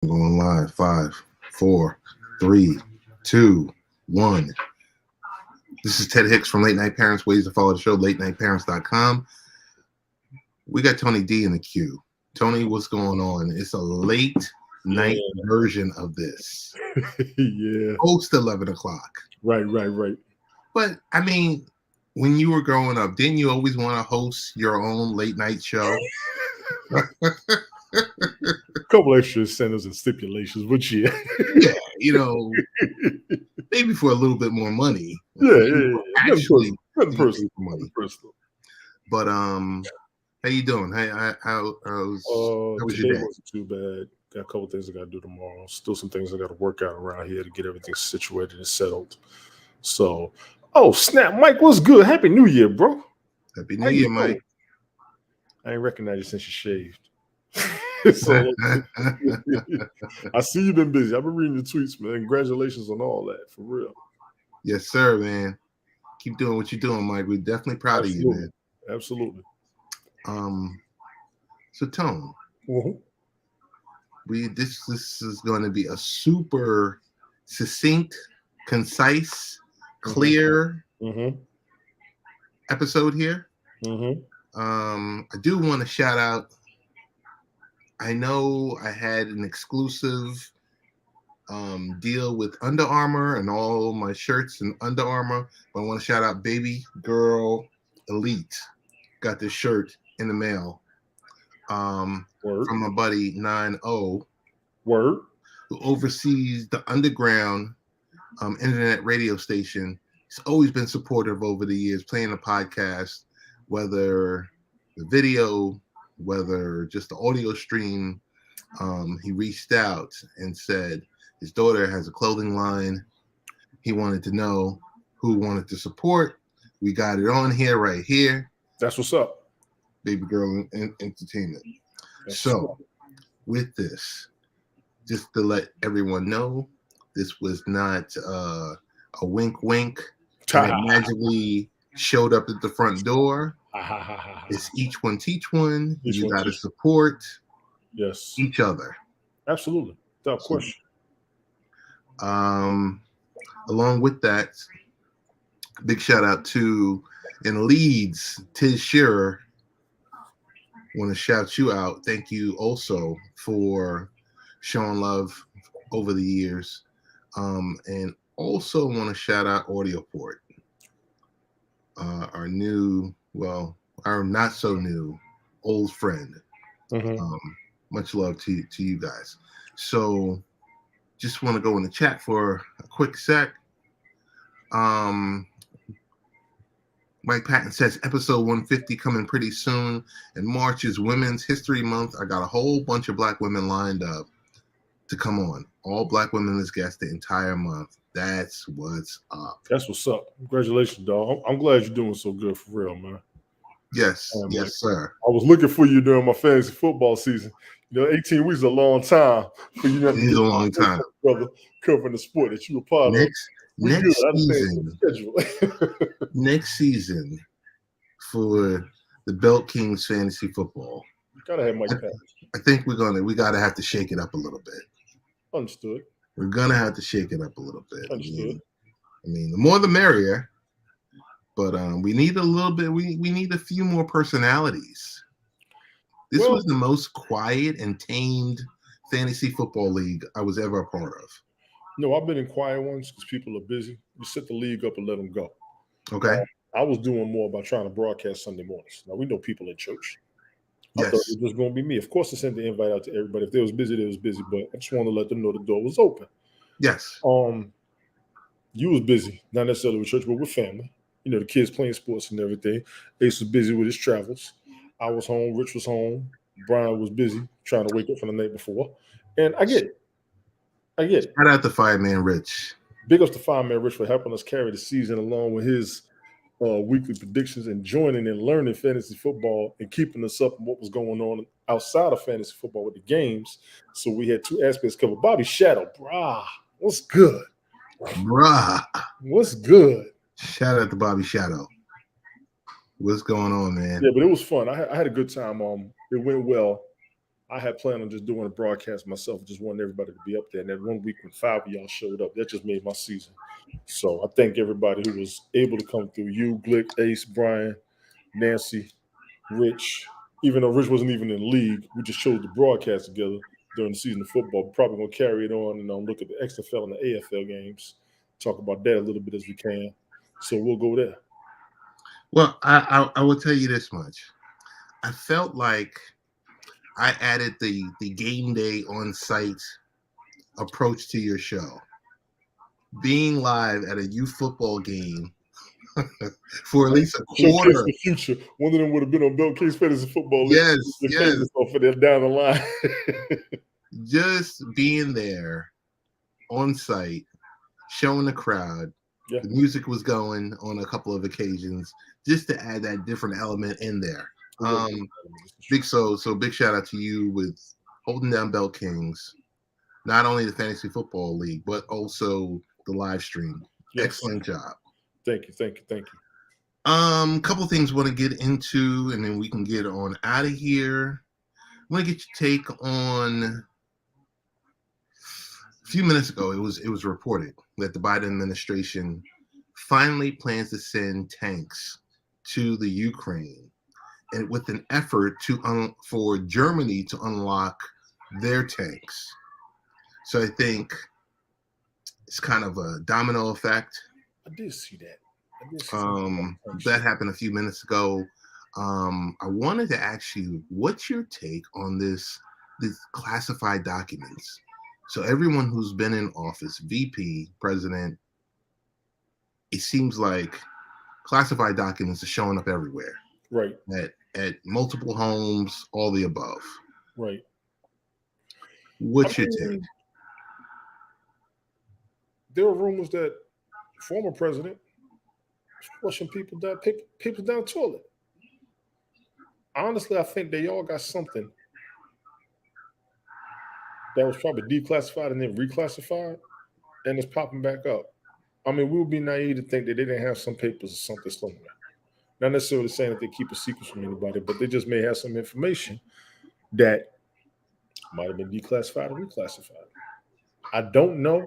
Going live. 5, 4, 3, 2, 1. This is Ted Hicks from Late Night Parents. Ways to follow the show, latenightparents.com. We got Tony D in the queue. Tony, what's going on? It's a late night version of this. Yeah. Post 11 o'clock. Right. But, I mean, when you were growing up, didn't you always want to host your own late night show? A couple extra incentives and stipulations, but yeah. Yeah, maybe for a little bit more money. Yeah. Actually, Nothing personal. Money. But how you doing? How was today your day? wasn't too bad. Got a couple things I got to do tomorrow. Still some things I got to work out around here to get everything situated and settled. So, oh snap, Mike, what's good? Happy New Year, bro. Happy New Year, Mike. I ain't recognized you since you shaved. So I see you've been busy. I've been reading your tweets, man. Congratulations on all that, for real. Yes, sir, man. Keep doing what you're doing, Mike. We're definitely proud of you, man. Absolutely. So Tone, this is going to be a super succinct, concise, clear episode here. I do want to shout out. I know I had an exclusive deal with Under Armour and all my shirts and Under Armour, but I want to shout out Baby Girl Elite. Got this shirt in the mail from my buddy 9-0, who oversees the underground internet radio station. He's always been supportive over the years, playing the podcast, whether the video, whether just the audio stream. He reached out and said his daughter has a clothing line. He wanted to know who wanted to support. We got it on here, right here. That's what's up. Baby Girl Entertainment. So with this, just to let everyone know, this was not a wink and it magically showed up at the front door. It's each one teach one. You got to support each other. Absolutely. Without question. Along with that, big shout out to in Leeds, Tiz Shearer. Want to shout you out. Thank you also for showing love over the years. And also want to shout out Audioport, our new, our not so new old friend. Much love to you guys. So just want to go in the chat for a quick sec. Mike Patton says episode 150 coming pretty soon. And March is Women's History Month. I got a whole bunch of black women lined up to come on. All black women as guests the entire month. That's what's up. That's what's up. Congratulations, dog. I'm glad you're doing so good, for real, man. Yes, yes, sir. I was looking for you during my fantasy football season. 18 weeks is a long time for you. It is a long time, brother, covering the sport that you were part of. Next season for the Belt Kings fantasy football. Gotta have Mike Patton. I think we gotta have to shake it up a little bit. Understood. We're gonna have to shake it up a little bit. Understood. I mean, the more the merrier. But we need a little bit. We need a few more personalities. This was the most quiet and tamed fantasy football league I was ever a part of. No, I've been in quiet ones because people are busy. You set the league up and let them go. Okay. I was doing more about trying to broadcast Sunday mornings. Now, we know people in church. I Yes. thought it was just going to be me. Of course, I sent the invite out to everybody. If they was busy, they was busy. But I just wanted to let them know the door was open. Yes. You was busy, not necessarily with church, but with family. The kids playing sports and everything. Ace was busy with his travels. I was home. Rich was home. Brian was busy trying to wake up from the night before. And I get it. Shout out to Fireman Rich. Big ups to Fireman Rich for helping us carry the season along with his weekly predictions and joining and learning fantasy football and keeping us up on what was going on outside of fantasy football with the games. So we had two aspects covered. Bobby Shadow, what's good? What's good? Shout out to Bobby Shadow. What's going on, man? Yeah, but it was fun. I had a good time. It went well. I had planned on just doing a broadcast myself. Just wanted everybody to be up there. And then one week when 5 of y'all showed up, that just made my season. So I thank everybody who was able to come through. You, Glick, Ace, Brian, Nancy, Rich. Even though Rich wasn't even in the league, we just chose to broadcast together during the season of football. We're probably going to carry it on and look at the XFL and the AFL games. Talk about that a little bit as we can. So we'll go there. Well, I will tell you this much. I felt like I added the game day on site approach to your show. Being live at a youth football game for at least a quarter. Showcase the future. One of them would have been on Bill King's Fantasy Football League. Yes. For them down the line. Just being there on site, showing the crowd. Yeah. The music was going on a couple of occasions just to add that different element in there. Big shout out to you with holding down Bell Kings, not only the Fantasy Football League, but also the live stream. Yes. Excellent job. Thank you. Couple things I want to get into, and then we can get on out of here. I want to get your take on a few minutes ago. It was reported that the Biden administration finally plans to send tanks to the Ukraine, and with an effort for Germany to unlock their tanks. So I think it's kind of a domino effect. I did see that. That happened a few minutes ago. I wanted to ask you, what's your take on these classified documents? So everyone who's been in office, VP, president, it seems like classified documents are showing up everywhere. Right. At multiple homes, all the above. Right. What's your take? There are rumors that former president flushing people down the toilet. Honestly, I think they all got something that was probably declassified and then reclassified, and it's popping back up. I mean, we would be naive to think that they didn't have some papers or something somewhere. Not necessarily saying that they keep a secret from anybody, but they just may have some information that might have been declassified or reclassified. I don't know.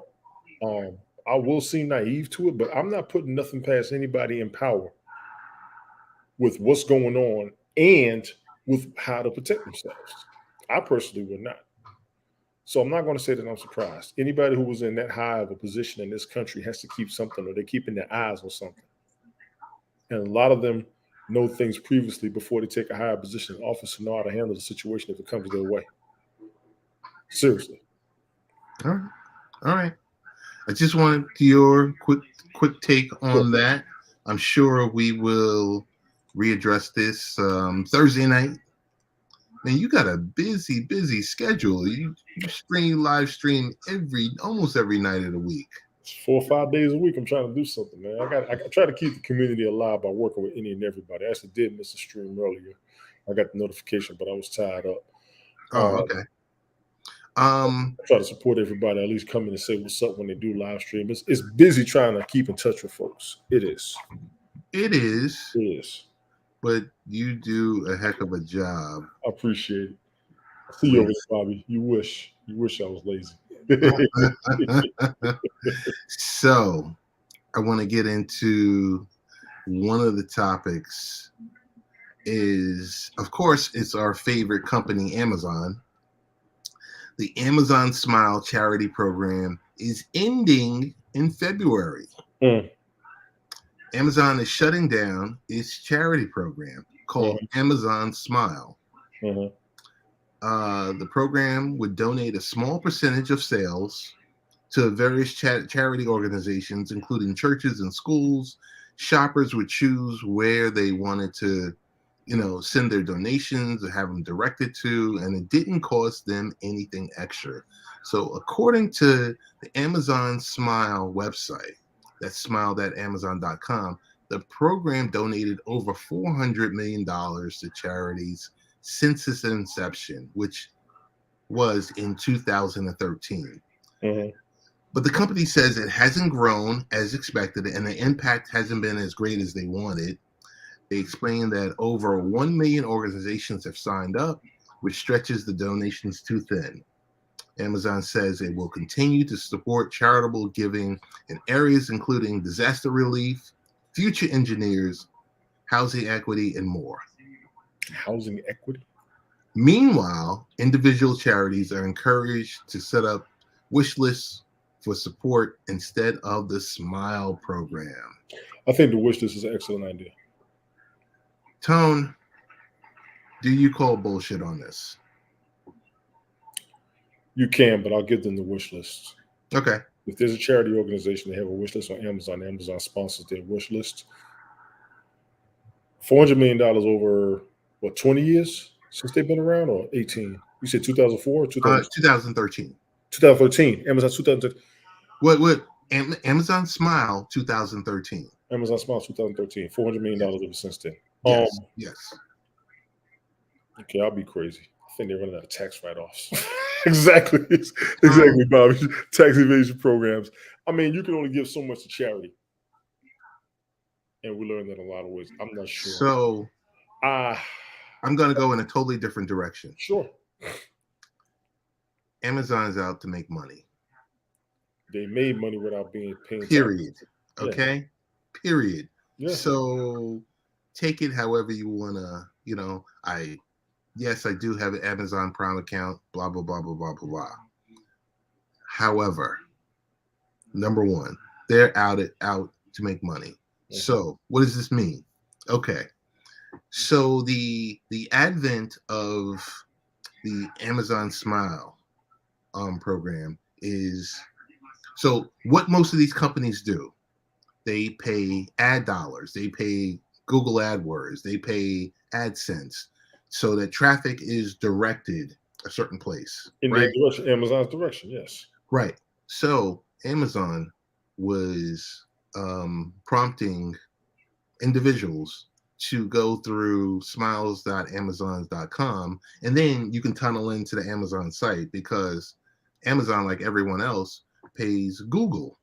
I will seem naive to it, but I'm not putting nothing past anybody in power with what's going on and with how to protect themselves. I personally would not. So I'm not going to say that I'm surprised. Anybody who was in that high of a position in this country has to keep something, or they're keeping their eyes on something. And a lot of them know things previously before they take a higher position in office to know how to handle the situation if it comes their way. Seriously. All right. I just wanted your quick take on that. I'm sure we will readdress this Thursday night. Man, you got a busy schedule. You live stream almost every night of the week. 4 or 5 days a week. I'm trying to do something, man. I try to keep the community alive by working with any and everybody. I actually did miss a stream earlier. I got the notification, but I was tied up. Oh, okay. I try to support everybody, at least come in and say what's up when they do live stream. It's busy trying to keep in touch with folks. It is. But you do a heck of a job. I appreciate it. I see you over there, Bobby. You wish I was lazy. So I want to get into one of the topics is, of course, it's our favorite company, Amazon. The Amazon Smile charity program is ending in February. Amazon is shutting down its charity program called Amazon Smile. The program would donate a small percentage of sales to various charity organizations, including churches and schools. Shoppers would choose where they wanted to, send their donations or have them directed to, and it didn't cost them anything extra. So according to the Amazon Smile website, that's smile.amazon.com, the program donated over $400 million to charities since its inception, which was in 2013. But the company says it hasn't grown as expected, and the impact hasn't been as great as they wanted. They explain that over 1 million organizations have signed up, which stretches the donations too thin. Amazon says it will continue to support charitable giving in areas including disaster relief, future engineers, housing equity, and more. Housing equity? Meanwhile, individual charities are encouraged to set up wish lists for support instead of the SMILE program. I think the wish list is an excellent idea. Tone, do you call bullshit on this? You can, but I'll give them the wish list. Okay. If there's a charity organization, they have a wish list on Amazon. Amazon sponsors their wish list. $400 million over, what, 20 years since they've been around, or 18? You said 2004 or 2013. 2013. Amazon 2013. What? Amazon Smile 2013. Amazon Smile 2013. $400 million ever since then. Yes. Yes. Okay, I'll be crazy. I think they're running out of tax write-offs. Exactly, Bobby. Tax evasion programs. I mean, you can only give so much to charity, and we learned that in a lot of ways. I'm not sure. So, I'm going to go in a totally different direction. Sure. Amazon's out to make money. They made money without being paid. Period. Okay. Yeah. Period. Yeah. So, take it however you want to. Yes, I do have an Amazon Prime account, blah, blah, blah, blah, blah, blah, blah. However, number one, they're out to make money. Mm-hmm. So what does this mean? Okay. So the advent of the Amazon Smile program is, so what most of these companies do, they pay ad dollars, they pay Google AdWords, they pay AdSense, so that traffic is directed a certain place. In their direction, Amazon's direction, yes. Right. So Amazon was prompting individuals to go through smiles.amazon.com, and then you can tunnel into the Amazon site because Amazon, like everyone else, pays Google.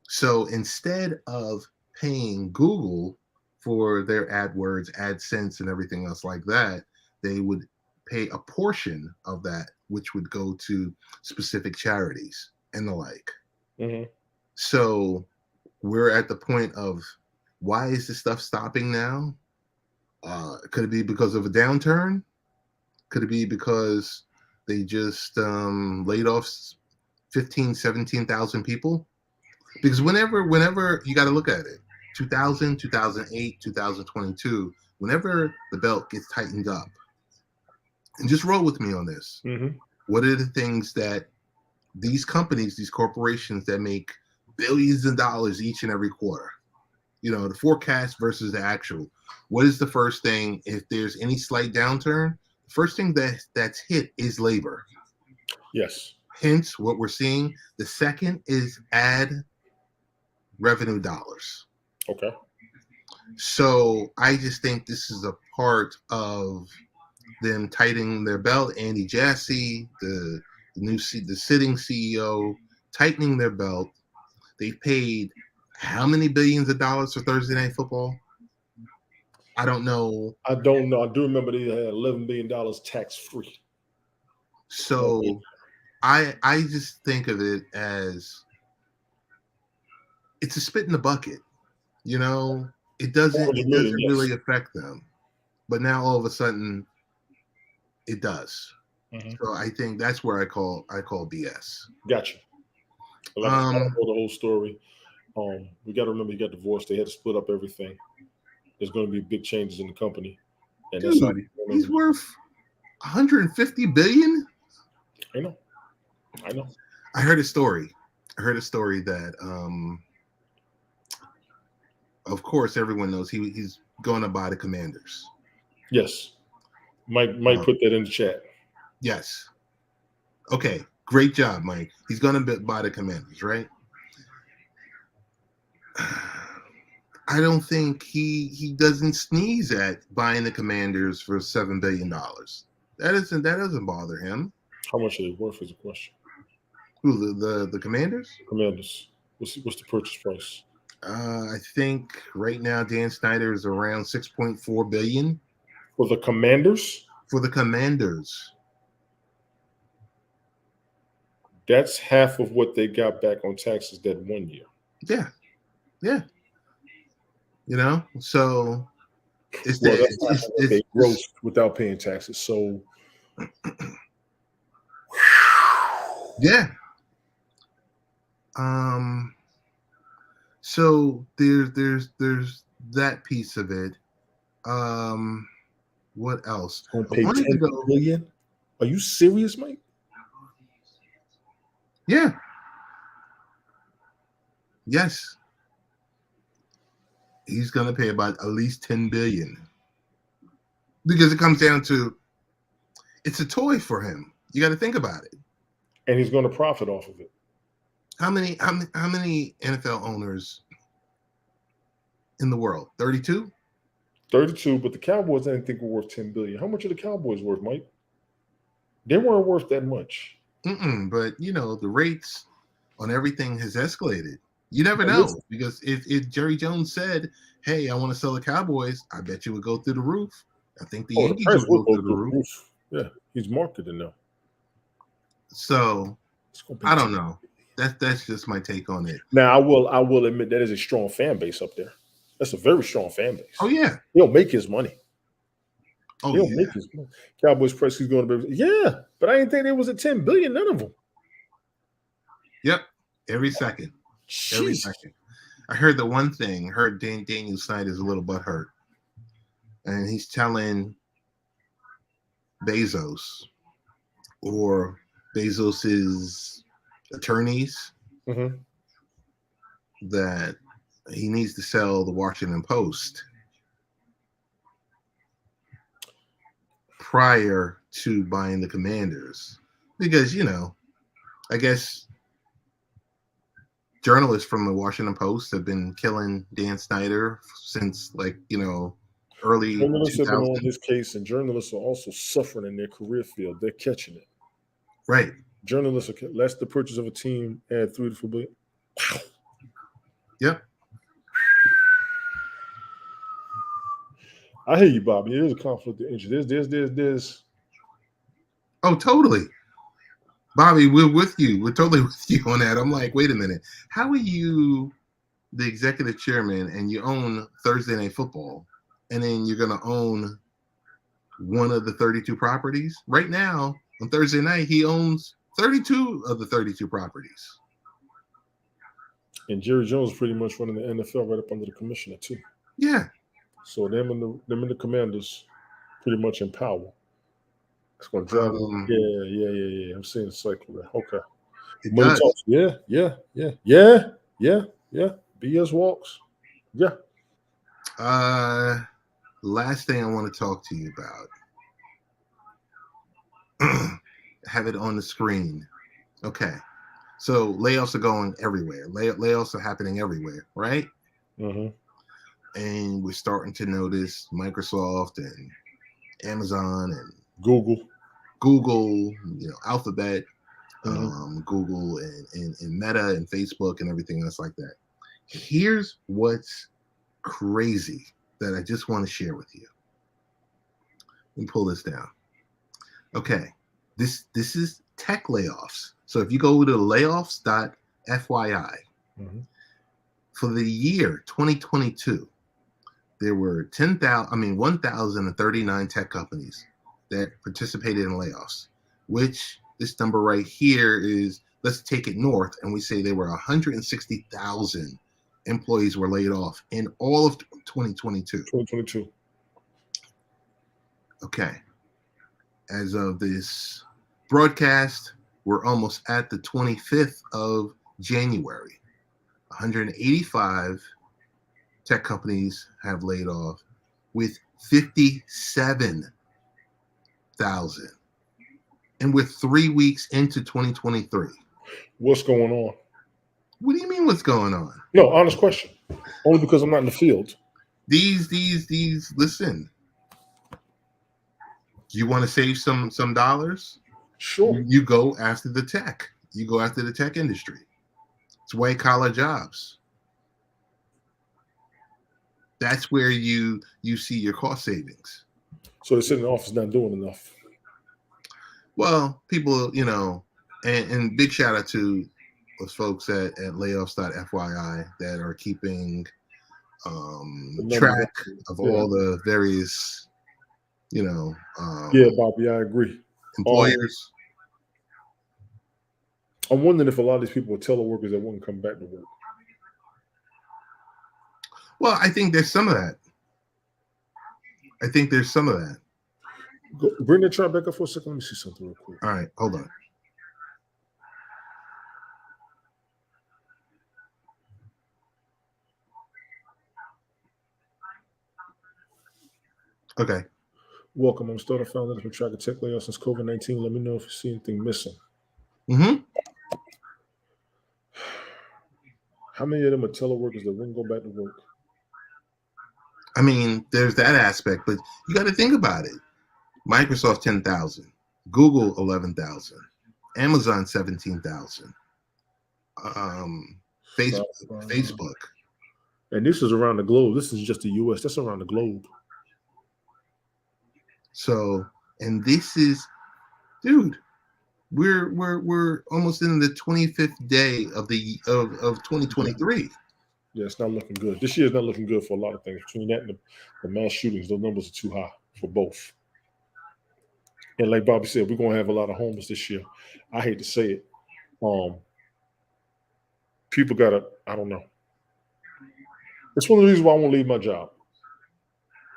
So instead of paying Google for their AdWords, AdSense, and everything else like that, they would pay a portion of that, which would go to specific charities and the like. Mm-hmm. So we're at the point of, why is this stuff stopping now? Could it be because of a downturn? Could it be because they just laid off 15, 17,000 people? Because whenever you got to look at it, 2000, 2008, 2022, whenever the belt gets tightened up, and just roll with me on this, mm-hmm. What are the things that these companies, these corporations that make billions of dollars each and every quarter, the forecast versus the actual, what is the first thing, if there's any slight downturn, the first thing that's hit is labor. Yes. Hence what we're seeing. The second is ad revenue dollars. Okay. So I just think this is a part of them tightening their belt. Andy Jassy, the sitting CEO, tightening their belt. They've paid how many billions of dollars for Thursday Night Football? I don't know. I don't know. I do remember they had $11 billion tax free. So I just think of it as, it's a spit in the bucket. It doesn't really affect them. But now all of a sudden it does. Mm-hmm. So I think that's where I call BS. Gotcha. Well, I don't know the whole story. We got to remember he got divorced. They had to split up everything. There's going to be big changes in the company. And dude, he's worth $150 billion. I know. I heard a story that, of course, everyone knows he's going to buy the Commanders. Yes. Mike put that in the chat. Yes. Okay. Great job, Mike. He's going to buy the Commanders, right? I don't think he doesn't sneeze at buying the Commanders for $7 billion. That doesn't bother him. How much are they worth is a question. Who, the Commanders? Commanders. What's the purchase price? I think right now Dan Snyder is around $6.4 billion. For the Commanders? for the Commanders. That's half of what they got back on taxes that 1 year. Yeah, yeah. So it's Well, the that's half of what they grossed without paying taxes. So, yeah. So there's that piece of it. What else? Going to I pay wanted to 10 go. billion? Are you serious, Mike? Yeah. Yes. He's gonna pay about at least 10 billion. Because it comes down to it's a toy for him. You got to think about it. And he's going to profit off of it. How many NFL owners in the world? 32? 32, but the Cowboys I didn't think were worth 10 billion. How much are the Cowboys worth, Mike? They weren't worth that much. But the rates on everything has escalated. You never know, because if Jerry Jones said, "Hey, I want to sell the Cowboys," I bet you would go through the roof. I think the Yankees would go through the roof. Yeah, he's marketing now. So I don't know. That's just my take on it. Now I will admit that is a strong fan base up there. That's a very strong fan base. Oh yeah, he'll make his money. Oh he'll yeah, make his money. Cowboys press he's going to be. Yeah, but I didn't think there was a 10 billion. None of them. Yep, every second. Jeez. Every second. I heard the one thing. Heard Daniel Snyder's a little butthurt, and he's telling Bezos or Bezos's attorneys that he needs to sell the Washington Post prior to buying the Commanders, because I guess journalists from the Washington Post have been killing Dan Snyder since early journalists 2000s. have been on his case, and journalists are also suffering in their career field. They're catching it. Right. Journalists are less the purchase of a team add 3 to 4 billion. Wow. Yep. I hear you, Bobby. There's a conflict of interest. There's. Oh, totally. Bobby, we're with you. We're totally with you on that. I'm like, wait a minute. How are you the executive chairman and you own Thursday Night Football, and then you're going to own one of the 32 properties? Right now, on Thursday night, he owns 32 of the 32 properties. And Jerry Jones is pretty much running the NFL right up under the commissioner, too. Yeah. So them and the Commanders pretty much in power. It's going to drive them. Yeah. I'm seeing the cycle there. Okay. Money talks. Yeah. BS walks. Yeah. Last thing I want to talk to you about. Have it on the screen. Okay. So layoffs are going everywhere. Layoffs are happening everywhere, right? Mm-hmm. And we're starting to notice Microsoft and Amazon and Google, Alphabet, Google and Meta and Facebook and everything else like that. Here's what's crazy that I just want to share with you. Let me pull this down. Okay, this is tech layoffs. So if you go to layoffs.fyi, for the year 2022, there were 1,039 tech companies that participated in layoffs, which this number right here is, let's take it north, and we say there were 160,000 employees were laid off in all of 2022. Okay. As of this broadcast, we're almost at the 25th of January. 185 tech companies have laid off, with 57,000. And we're 3 weeks into 2023. What's going on? What do you mean what's going on? No, honest question. Only because I'm not in the field. These, listen. You want to save some dollars? Sure. You go after the tech. You go after the tech industry. It's white collar jobs. That's where you see your cost savings. So they sit in the office not doing enough. Well, people, and big shout out to those folks at layoffs.fyi that are keeping track of all the various, yeah, Bobby, I agree. employers. I'm wondering if a lot of these people were teleworkers that wouldn't come back to work. Well, I think there's some of that. Bring that chart back up for a second. Let me see something real quick. All right, hold on. Okay. Welcome. I'm starting founder for tracking tech layoffs since COVID-19. Let me know if you see anything missing. Mm-hmm. How many of them are teleworkers that wouldn't go back to work? I mean, there's that aspect, but you got to think about it. Microsoft 10,000, Google 11,000, Amazon 17,000, Facebook. And this is around the globe. This is just the U.S. That's around the globe. So, and this is, dude, we're almost in the 25th day of 2023. Yeah, it's not looking good. This year is not looking good for a lot of things. Between that and the mass shootings, those numbers are too high for both. And like Bobby said, we're gonna have a lot of homeless this year. I hate to say it. People gotta, I don't know. It's one of the reasons why I won't leave my job.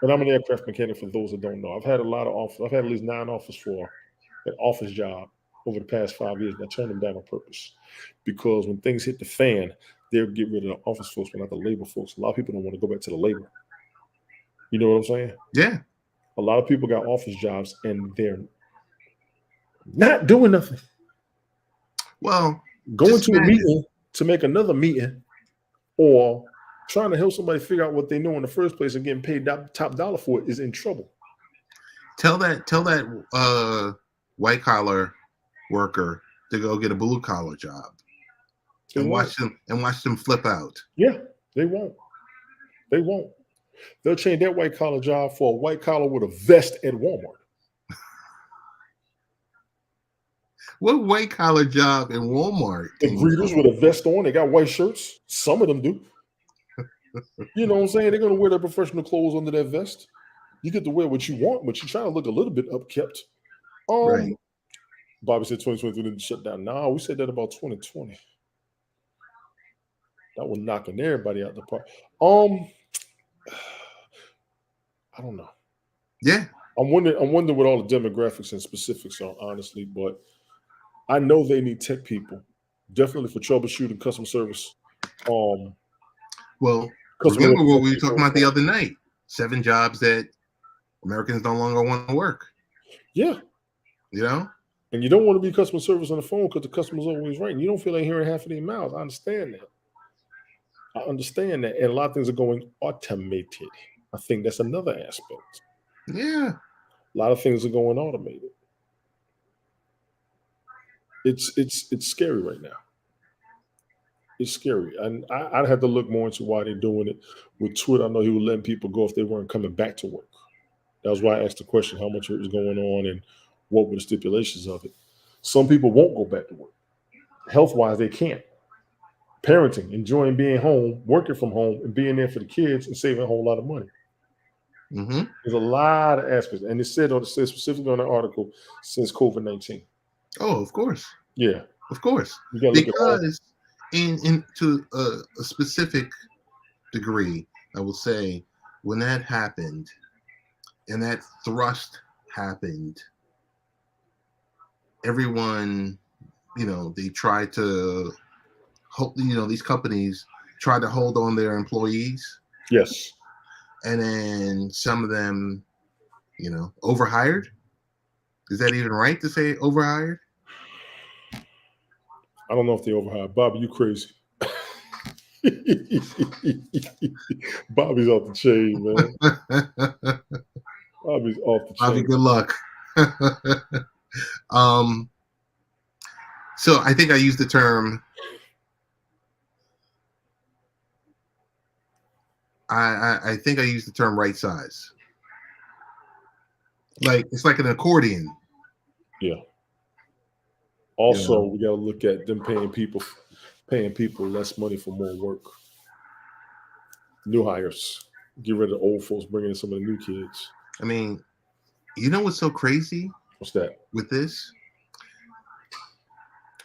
And I'm an aircraft mechanic for those that don't know. I've had a lot of offers. I've had at least 9 offers for an office job over the past 5 years, and I turned them down on purpose. Because when things hit the fan, they'll get rid of the office folks, but not the labor folks. A lot of people don't want to go back to the labor. You know what I'm saying? Yeah. A lot of people got office jobs and they're not doing nothing. Well, going to a meeting to make another meeting, or trying to help somebody figure out what they know in the first place and getting paid top dollar for it is in trouble. Tell that white collar worker to go get a blue collar job and watch them flip out. Yeah, they won't. They'll change that white collar job for a white collar with a vest at Walmart. What white collar job in Walmart? The greeters with a vest on, they got white shirts. Some of them do. You know what I'm saying? They're going to wear their professional clothes under that vest. You get to wear what you want, but you're trying to look a little bit upkept. Right. Bobby said 2023 didn't shut down. No, we said that about 2020. That was knocking everybody out the park. I don't know. Yeah. I'm wondering what all the demographics and specifics are, honestly, but I know they need tech people, definitely for troubleshooting, customer service. Well, remember what we were talking about the other night: 7 jobs that Americans no longer want to work. Yeah. You know? And you don't want to be customer service on the phone because the customer's always right. And you don't feel like hearing half of their mouths. I understand that. And a lot of things are going automated. I think that's another aspect. Yeah. A lot of things are going automated. It's scary right now. It's scary. And I'd have to look more into why they're doing it. With Twitter, I know he was letting people go if they weren't coming back to work. That was why I asked the question, how much was going on and what were the stipulations of it. Some people won't go back to work. Health-wise, they can't. Parenting, enjoying being home, working from home, and being there for the kids and saving a whole lot of money. Mm-hmm. There's a lot of aspects. And it said specifically on the article, since COVID-19. Oh, of course. Yeah. Of course. Because to a specific degree, I will say, when that happened and that thrust happened, everyone, they tried to hope, these companies tried to hold on their employees. Yes. And then some of them, overhired. Is that even right to say overhired? I don't know if they overhired. Bobby, you crazy. Bobby's off the chain, man. Bobby's off the chain. Bobby, good luck. So I think I used the term. I think I used the term right size. Like it's like an accordion. Yeah. Also, know? we got to look at them paying people less money for more work. New hires, get rid of the old folks, bring in some of the new kids. I mean, you know what's so crazy What's that? with this?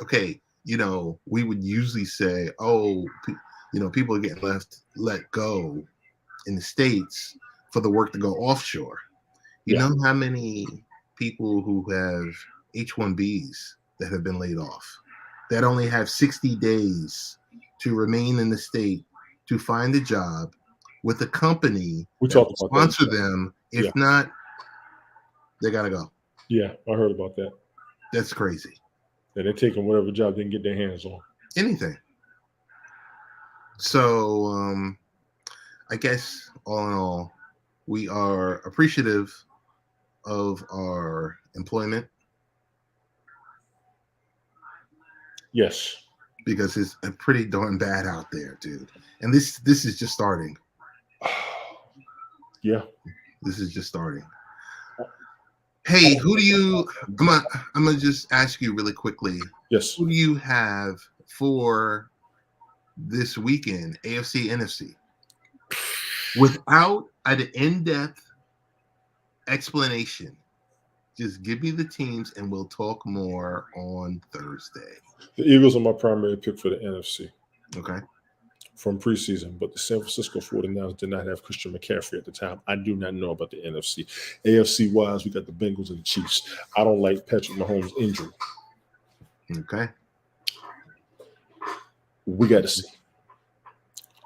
Okay, we would usually say, oh, people are getting let go in the States for the work to go offshore. You Yeah. know how many people who have H-1Bs that have been laid off that only have 60 days to remain in the state to find a job with a company We that will talked about that. sponsor them. If Yeah. not, they got to go. Yeah, I heard about that. That's crazy. And they're taking whatever job they can get their hands on. Anything. So I guess all in all, we are appreciative of our employment. Yes. Because it's pretty darn bad out there, dude. And this is just starting. Yeah. This is just starting. Hey, who do you? I'm gonna just ask you really quickly. Yes. Who do you have for this weekend, AFC, NFC? Without an in-depth explanation, just give me the teams, and we'll talk more on Thursday. The Eagles are my primary pick for the NFC. Okay. From preseason, but the San Francisco 49ers did not have Christian McCaffrey at the time. I do not know about the NFC. AFC wise, we got the Bengals and the Chiefs. I don't like Patrick Mahomes' injury. Okay. We got to see.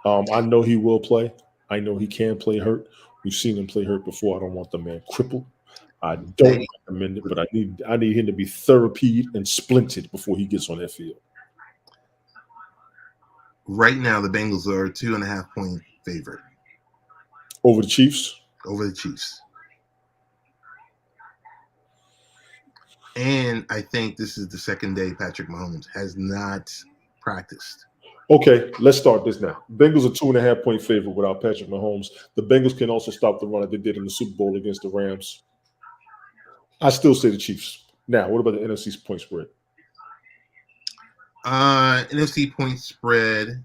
I know he will play. I know he can play hurt. We've seen him play hurt before. I don't want the man crippled. I don't recommend it, but I need him to be therapied and splinted before he gets on that field. Right now, the Bengals are a 2.5 point favorite over the Chiefs. Over the Chiefs, and I think this is the second day Patrick Mahomes has not practiced. Okay, let's start this now. Bengals are 2.5 point favorite without Patrick Mahomes. The Bengals can also stop the run that they did in the Super Bowl against the Rams. I still say the Chiefs. Now, what about the NFC point spread? NFC point spread.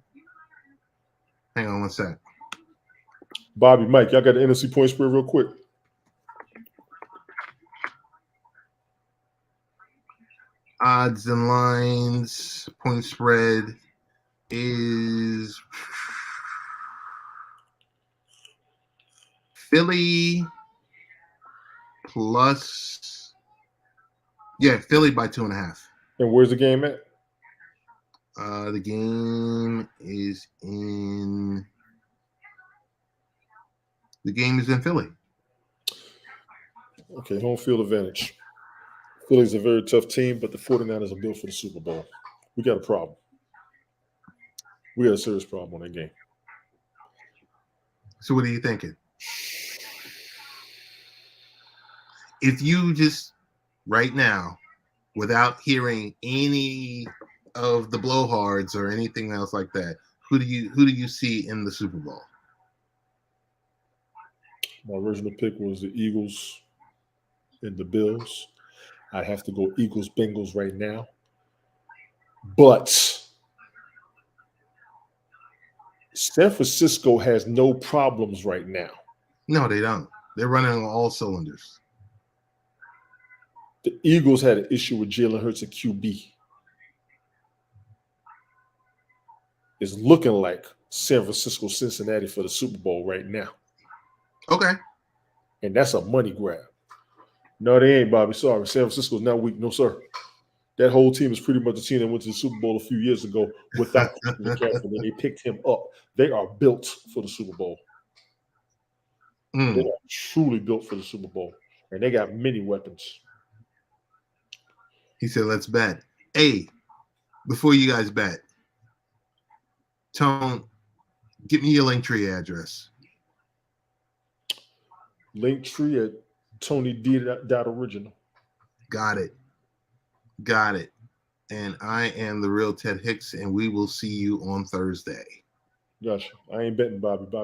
Hang on one sec. Bobby, Mike, y'all got the NFC point spread real quick. Odds and lines point spread is Philly plus, Philly by 2.5. And where's the game at? The game is in Philly. Okay, home field advantage. Philly's a very tough team, but the 49ers are built for the Super Bowl. We got a problem. We got a serious problem on that game. So what are you thinking? If you just right now, without hearing any of the blowhards or anything else like that, who do you see in the Super Bowl? My original pick was the Eagles and the Bills. I'd have to go Eagles, Bengals right now. But San Francisco has no problems right now. No, they don't. They're running on all cylinders. The Eagles had an issue with Jalen Hurts at QB. It's looking like San Francisco, Cincinnati for the Super Bowl right now. Okay. And that's a money grab. No, they ain't, Bobby. Sorry. San Francisco's not weak. No, sir. That whole team is pretty much the team that went to the Super Bowl a few years ago without Christian McCaffrey. When they picked him up, they are built for the Super Bowl. They are truly built for the Super Bowl. And they got many weapons. He said, let's bet. Hey, before you guys bet, Tone, give me your Linktree address. Linktree at TonyD.original. Got it. And I am the real Ted Hicks, and we will see you on Thursday. Gotcha. I ain't betting, Bobby.